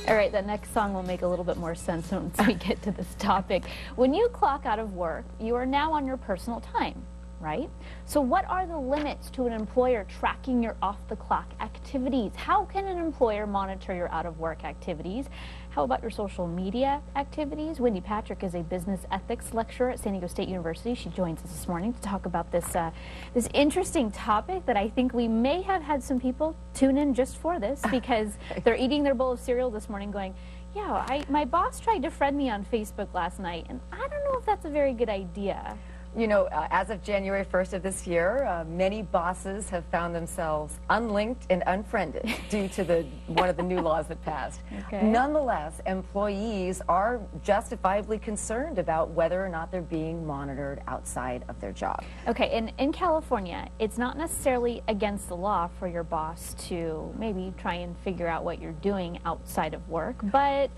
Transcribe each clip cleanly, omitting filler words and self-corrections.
All right, that next song will make a little bit more sense once we get to this topic. When you clock out of work, you are now on your personal time, right? So what are the limits to an employer tracking your off-the-clock activities? How can an employer monitor your out-of-work activities? How about your social media activities? Wendy Patrick is a business ethics lecturer at San Diego State University. She joins us this morning to talk about this this interesting topic that I think we may have had some people tune in just for this because they're eating their bowl of cereal this morning going, yeah, my boss tried to friend me on Facebook last night, and I don't know if that's a very good idea. You know, as of January 1st of this year, many bosses have found themselves unlinked and unfriended due to one of the new laws that passed. Okay. Nonetheless, employees are justifiably concerned about whether or not they're being monitored outside of their job. Okay, in California, it's not necessarily against the law for your boss to maybe try and figure out what you're doing outside of work, but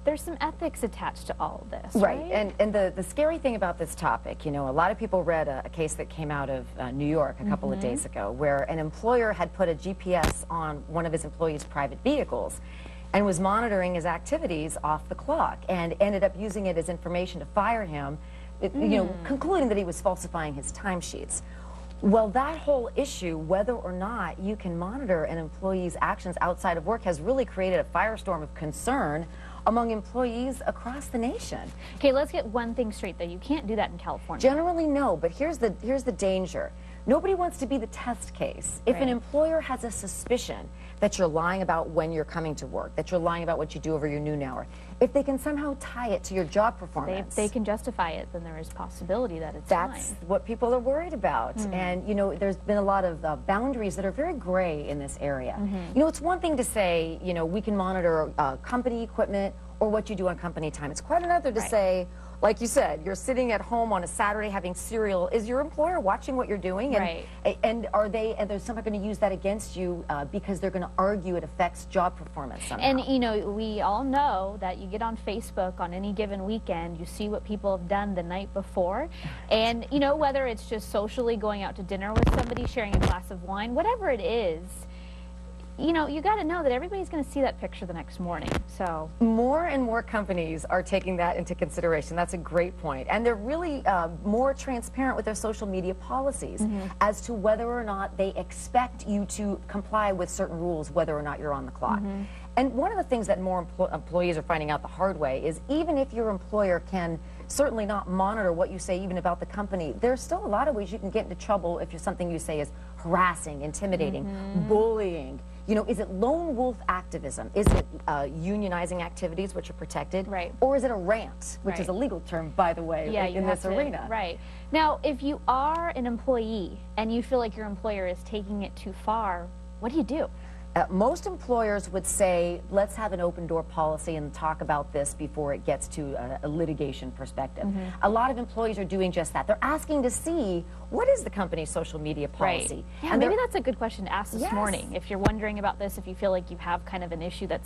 there's some ethics attached to all of this, right? And the scary thing about this topic, you know, a lot of people read a case that came out of New York a couple of days ago where an employer had put a GPS on one of his employees' private vehicles and was monitoring his activities off the clock and ended up using it as information to fire him, you know, concluding that he was falsifying his timesheets. Well, that whole issue, whether or not you can monitor an employee's actions outside of work, has really created a firestorm of concern among employees across the nation. Okay, let's get one thing straight, though. You can't do that in California. Generally, no, but here's the danger. Nobody wants to be the test case. If an employer has a suspicion that you're lying about when you're coming to work, that you're lying about what you do over your noon hour, if they can somehow tie it to your job performance, if they can justify it, then there is possibility that it's that's fine. what people are worried about. And, you know, there's been a lot of boundaries that are very gray in this area. You know, it's one thing to say, you know, we can monitor company equipment or what you do on company time. It's quite another to say, like you said, you're sitting at home on a Saturday having cereal. Is your employer watching what you're doing? And are they, and they're somehow going to use that against you because they're going to argue it affects job performance somehow. And, you know, we all know that you get on Facebook on any given weekend, you see what people have done the night before. And, you know, whether it's just socially going out to dinner with somebody, sharing a glass of wine, whatever it is, you know, you got to know that everybody's going to see that picture the next morning. So more and more companies are taking that into consideration. That's a great point. And they're really more transparent with their social media policies as to whether or not they expect you to comply with certain rules, whether or not you're on the clock. And one of the things that more employees are finding out the hard way is even if your employer can certainly not monitor what you say even about the company, there's still a lot of ways you can get into trouble if something you say is harassing, intimidating, bullying. You know, is it lone wolf activism? Is it unionizing activities, which are protected? Or is it a rant, which is a legal term, by the way, in this arena? Now, if you are an employee and you feel like your employer is taking it too far, what do you do? Most employers would say, let's have an open door policy and talk about this before it gets to a litigation perspective. A lot of employees are doing just that. They're asking to see what is the company's social media policy. Yeah, and maybe that's a good question to ask this morning. If you're wondering about this, if you feel like you have kind of an issue that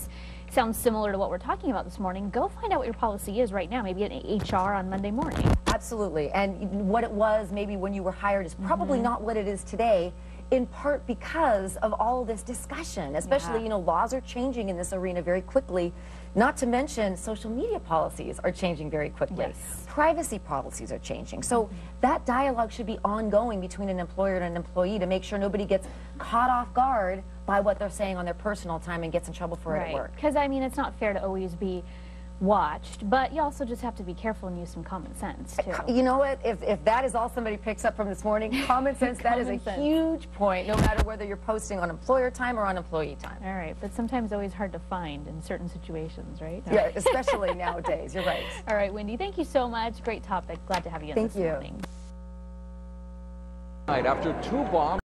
sounds similar to what we're talking about this morning, go find out what your policy is right now, maybe in HR on Monday morning. Absolutely. And what it was maybe when you were hired is probably not what it is today, in part because of all this discussion, especially, you know, laws are changing in this arena very quickly, not to mention social media policies are changing very quickly. Privacy policies are changing. So that dialogue should be ongoing between an employer and an employee to make sure nobody gets caught off guard by what they're saying on their personal time and gets in trouble for it at work. Because, I mean, it's not fair to always be watched, but you also just have to be careful and use some common sense, too. You know what? If that is all somebody picks up from this morning, common sense, that is a huge point, no matter whether you're posting on employer time or on employee time. All right, but sometimes always hard to find in certain situations, right? Yeah, especially nowadays. You're right. All right, Wendy, thank you so much. Great topic. Glad to have you in this morning. After two bombs